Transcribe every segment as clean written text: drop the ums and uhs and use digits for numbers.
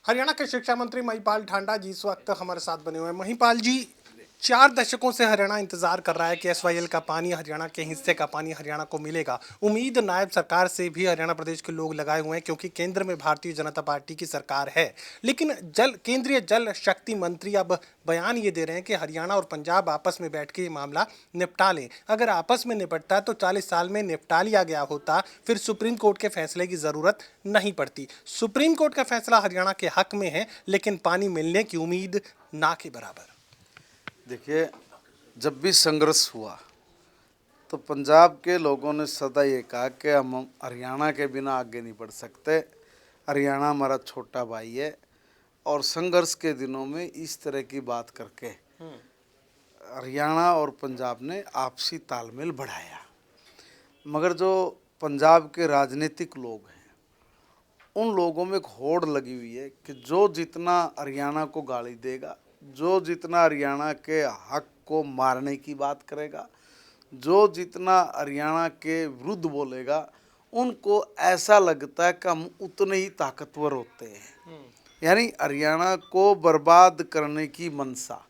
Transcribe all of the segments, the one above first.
हरियाणा के शिक्षा मंत्री महिपाल ठांडा जी इस वक्त हमारे साथ बने हुए हैं। महिपाल जी, 4 दशकों से हरियाणा इंतजार कर रहा है कि एसवाईएल का पानी, हरियाणा के हिस्से का पानी हरियाणा को मिलेगा। उम्मीद नायब सरकार से भी हरियाणा प्रदेश के लोग लगाए हुए हैं, क्योंकि केंद्र में भारतीय जनता पार्टी की सरकार है। लेकिन केंद्रीय जल शक्ति मंत्री अब बयान ये दे रहे हैं कि हरियाणा और पंजाब आपस में बैठ के ये मामला निपटा लें। अगर आपस में निपटता है तो 40 साल में निपटा लिया गया होता, फिर सुप्रीम कोर्ट के फैसले की जरूरत नहीं पड़ती। सुप्रीम कोर्ट का फैसला हरियाणा के हक में है, लेकिन पानी मिलने की उम्मीद ना के बराबर। देखिए, जब भी संघर्ष हुआ तो पंजाब के लोगों ने सदा ये कहा कि हम हरियाणा के बिना आगे नहीं बढ़ सकते। हरियाणा हमारा छोटा भाई है। और संघर्ष के दिनों में इस तरह की बात करके हरियाणा और पंजाब ने आपसी तालमेल बढ़ाया। मगर जो पंजाब के राजनीतिक लोग हैं, उन लोगों में एक होड़ लगी हुई है कि जो जितना हरियाणा को गाली देगा, जो जितना हरियाणा के हक को मारने की बात करेगा, जो जितना हरियाणा के विरुद्ध बोलेगा, उनको ऐसा लगता है कि हम उतने ही ताकतवर होते हैं। यानी हरियाणा को बर्बाद करने की मंशा,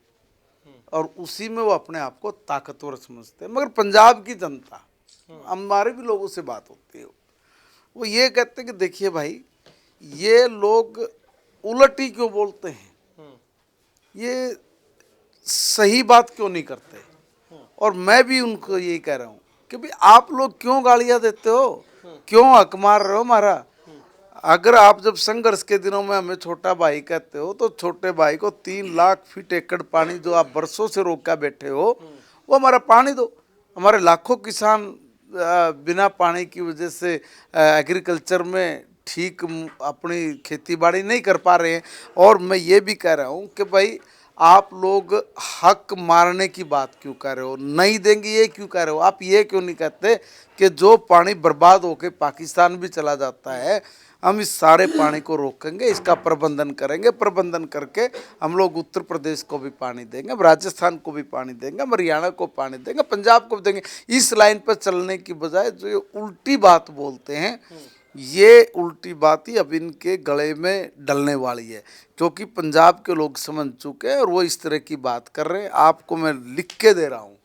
और उसी में वो अपने आप को ताकतवर समझते हैं। मगर पंजाब की जनता, हमारे भी लोगों से बात होती है, वो ये कहते हैं कि देखिए भाई, ये लोग उलट ही क्यों बोलते हैं, ये सही बात क्यों नहीं करते। और मैं भी उनको यही कह रहा हूँ कि भाई आप लोग क्यों गालियाँ देते हो, क्यों हक मार रहे हो हमारा। अगर आप जब संघर्ष के दिनों में हमें छोटा भाई कहते हो, तो छोटे भाई को 3 लाख फीट एकड़ पानी जो आप बरसों से रोका बैठे हो, वो हमारा पानी दो। हमारे लाखों किसान बिना पानी की वजह से एग्रीकल्चर में ठीक अपनी खेती बाड़ी नहीं कर पा रहे हैं। और मैं ये भी कह रहा हूँ कि भाई आप लोग हक मारने की बात क्यों कर रहे हो, नहीं देंगे ये क्यों कह रहे हो। आप ये क्यों नहीं कहते कि जो पानी बर्बाद होकर पाकिस्तान भी चला जाता है, हम इस सारे पानी को रोकेंगे, इसका प्रबंधन करेंगे, प्रबंधन करके हम लोग उत्तर प्रदेश को भी पानी देंगे, हम राजस्थान को भी पानी देंगे, हम हरियाणा को पानी देंगे, पंजाब को भी देंगे। इस लाइन पर चलने की बजाय जो ये उल्टी बात बोलते हैं, ये उल्टी बात ही अब इनके गले में डलने वाली है। क्योंकि पंजाब के लोग समझ चुके हैं और वो इस तरह की बात कर रहे हैं। आपको मैं लिख के दे रहा हूँ,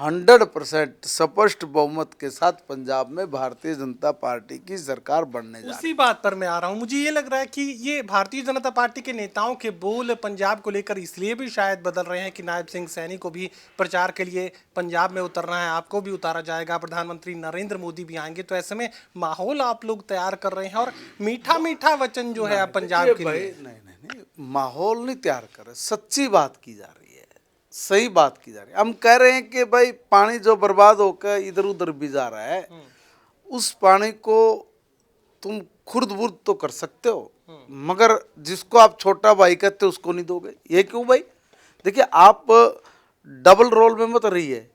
100% स्पष्ट बहुमत के साथ पंजाब में भारतीय जनता पार्टी की सरकार बनने जा रही है। उसी बात पर मैं आ रहा हूँ। मुझे ये लग रहा है कि ये भारतीय जनता पार्टी के नेताओं के बोल पंजाब को लेकर इसलिए भी शायद बदल रहे हैं कि नायब सिंह सैनी को भी प्रचार के लिए पंजाब में उतरना है, आपको भी उतारा जाएगा, प्रधानमंत्री नरेंद्र मोदी भी आएंगे, तो ऐसे में माहौल आप लोग तैयार कर रहे हैं और मीठा मीठा वचन जो है आप पंजाब के लिए। नहीं, माहौल नहीं तैयार कर रहे, सच्ची बात की जा रही है, सही बात की जा रही है। हम कह रहे हैं कि भाई पानी जो बर्बाद होकर इधर उधर भी जा रहा है, उस पानी को तुम खुर्द बुर्द तो कर सकते हो, मगर जिसको आप छोटा भाई कहते हो उसको नहीं दोगे। ये क्यों भाई? देखिए, आप डबल रोल में मत रहिए।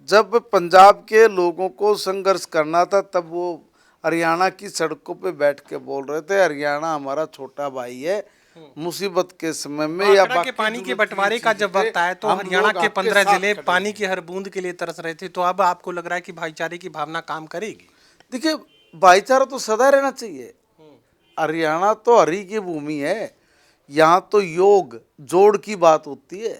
जब पंजाब के लोगों को संघर्ष करना था, तब वो हरियाणा की सड़कों पे बैठ के बोल रहे थे हरियाणा हमारा छोटा भाई है, मुसीबत के समय में या बाकी के पानी के बंटवारे का जब वक्त आया तो हरियाणा के 15 जिले पानी की हर बूंद के लिए तरस रहे थे। तो अब आपको लग रहा है कि भाईचारे की भावना काम करेगी? देखिए, भाईचारा तो सदा रहना चाहिए। हरियाणा तो हरि की भूमि है, यहाँ तो योग जोड़ की बात होती है,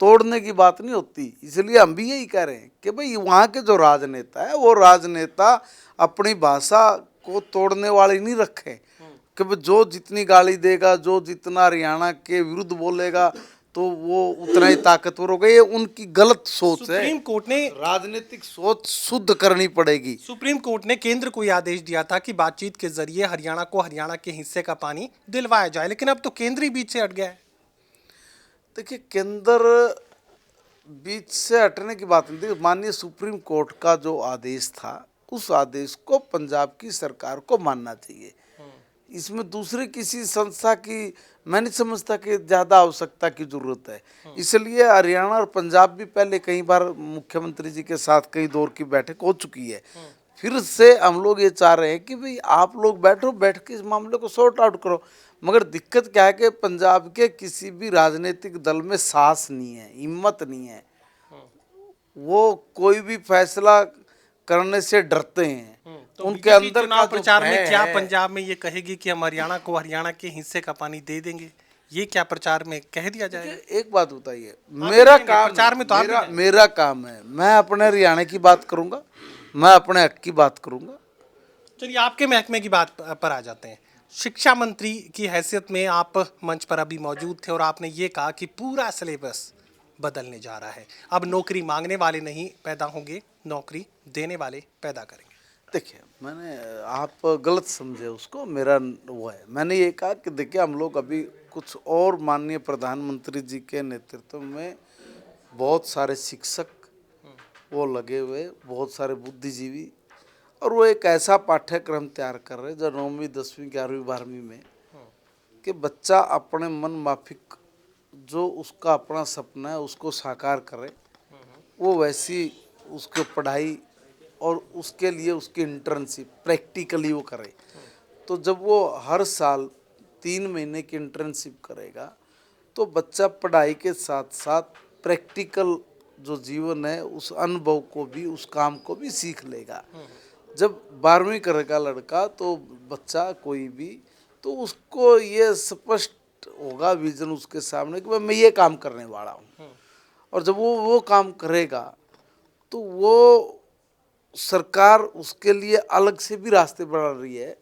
तोड़ने की बात नहीं होती। इसलिए हम भी यही कह रहे हैं कि भाई वहाँ के जो राजनेता है, वो राजनेता अपनी भाषा को तोड़ने वाले नहीं रखें कि भाई जो जितनी गाली देगा, जो जितना हरियाणा के विरुद्ध बोलेगा, तो वो उतना ही ताकतवर होगा। ये उनकी गलत सोच है। सुप्रीम कोर्ट ने राजनीतिक सोच शुद्ध करनी पड़ेगी। सुप्रीम कोर्ट ने केंद्र को यह आदेश दिया था कि बातचीत के जरिए हरियाणा को हरियाणा के हिस्से का पानी दिलवाया जाए, लेकिन अब तो केंद्र ही बीच से हट गया है। देखिए, केंद्र बीच से हटने की बात नहीं थी। माननीय सुप्रीम कोर्ट का जो आदेश था, उस आदेश को पंजाब की सरकार को मानना चाहिए। इसमें दूसरी किसी संस्था की मैं नहीं समझता कि ज़्यादा आवश्यकता की जरूरत है। इसलिए हरियाणा और पंजाब भी पहले कई बार मुख्यमंत्री जी के साथ कई दौर की बैठक हो चुकी है। फिर से हम लोग ये चाह रहे हैं कि भाई आप लोग बैठो, बैठ के इस मामले को सॉर्ट आउट करो। मगर दिक्कत क्या है कि पंजाब के किसी भी राजनीतिक दल में साहस नहीं है, हिम्मत नहीं है। वो कोई भी फैसला करने से डरते हैं। उनके अंदर का चुनाव जो प्रचार भय में क्या है, पंजाब में ये कहेगी कि हम हरियाणा को हरियाणा के हिस्से का पानी दे देंगे, ये क्या प्रचार में कह दिया जाएगा? एक बात बताइए, मेरा जाएंगे, काम प्रचार में तो आप भी मेरा जाएंगे। मेरा काम है, मैं अपने हरियाणा की बात करूंगा, मैं अपने हक की बात करूंगा। चलिए आपके महकमे की बात पर आ जाते हैं। शिक्षा मंत्री की हैसियत में आप मंच पर अभी मौजूद थे और आपने ये कहा कि पूरा सिलेबस बदलने जा रहा है। अब नौकरी मांगने वाले नहीं पैदा होंगे, नौकरी देने वाले पैदा करेंगे। देखिए, आप गलत समझे उसको, मेरा वो है, मैंने ये कहा कि देखिए हम लोग अभी कुछ और माननीय प्रधानमंत्री जी के नेतृत्व में बहुत सारे शिक्षक वो लगे हुए, बहुत सारे बुद्धिजीवी, और वो एक ऐसा पाठ्यक्रम तैयार कर रहे हैं जो 9वीं 10वीं 11वीं 12वीं में कि बच्चा अपने मन माफिक जो उसका अपना सपना है उसको साकार करे, वो वैसी उसको पढ़ाई और उसके लिए उसकी इंटर्नशिप प्रैक्टिकली वो करे। तो जब वो हर साल 3 महीने की इंटर्नशिप करेगा तो बच्चा पढ़ाई के साथ साथ प्रैक्टिकल जो जीवन है उस अनुभव को भी, उस काम को भी सीख लेगा। जब 12वीं करेगा लड़का तो बच्चा कोई भी, तो उसको ये स्पष्ट होगा विजन उसके सामने कि भाई मैं ये काम करने वाला हूँ। और जब वो काम करेगा तो वो सरकार उसके लिए अलग से भी रास्ते बना रही है,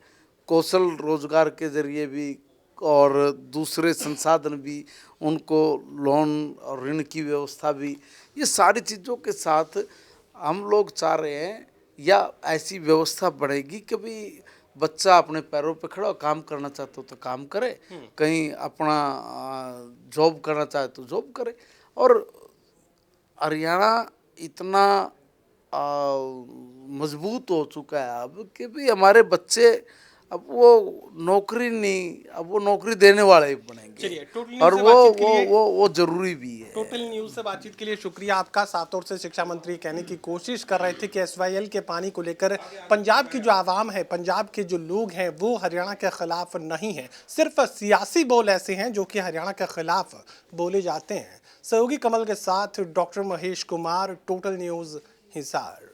कौशल रोजगार के जरिए भी और दूसरे संसाधन भी, उनको लोन और ऋण की व्यवस्था भी, ये सारी चीज़ों के साथ हम लोग चाह रहे हैं या ऐसी व्यवस्था बढ़ेगी कि भाई बच्चा अपने पैरों पे खड़ा हो, काम करना चाहते हो तो काम करे, कहीं अपना जॉब करना चाहे तो जॉब करे। और हरियाणा इतना मजबूत हो चुका है अब कि भी हमारे बच्चे अब वो नौकरी नहीं, अब वो नौकरी देने वाले ही बनेंगे। चलिए, टोटल न्यूज़ और से वो बातचीत के वो लिए- वो वो जरूरी भी है। टोटल न्यूज़ से बातचीत के लिए शुक्रिया आपका। सात ओर से शिक्षा मंत्री कहने की कोशिश कर रहे थे कि एसवाईएल के पानी को लेकर पंजाब की जो आवाम है, पंजाब के जो लोग हैं, वो हरियाणा के खिलाफ नहीं है। सिर्फ सियासी बोल ऐसे हैं जो कि हरियाणा के खिलाफ बोले जाते हैं। सहयोगी कमल के साथ doctor Mahesh Kumar, total news, Hisar.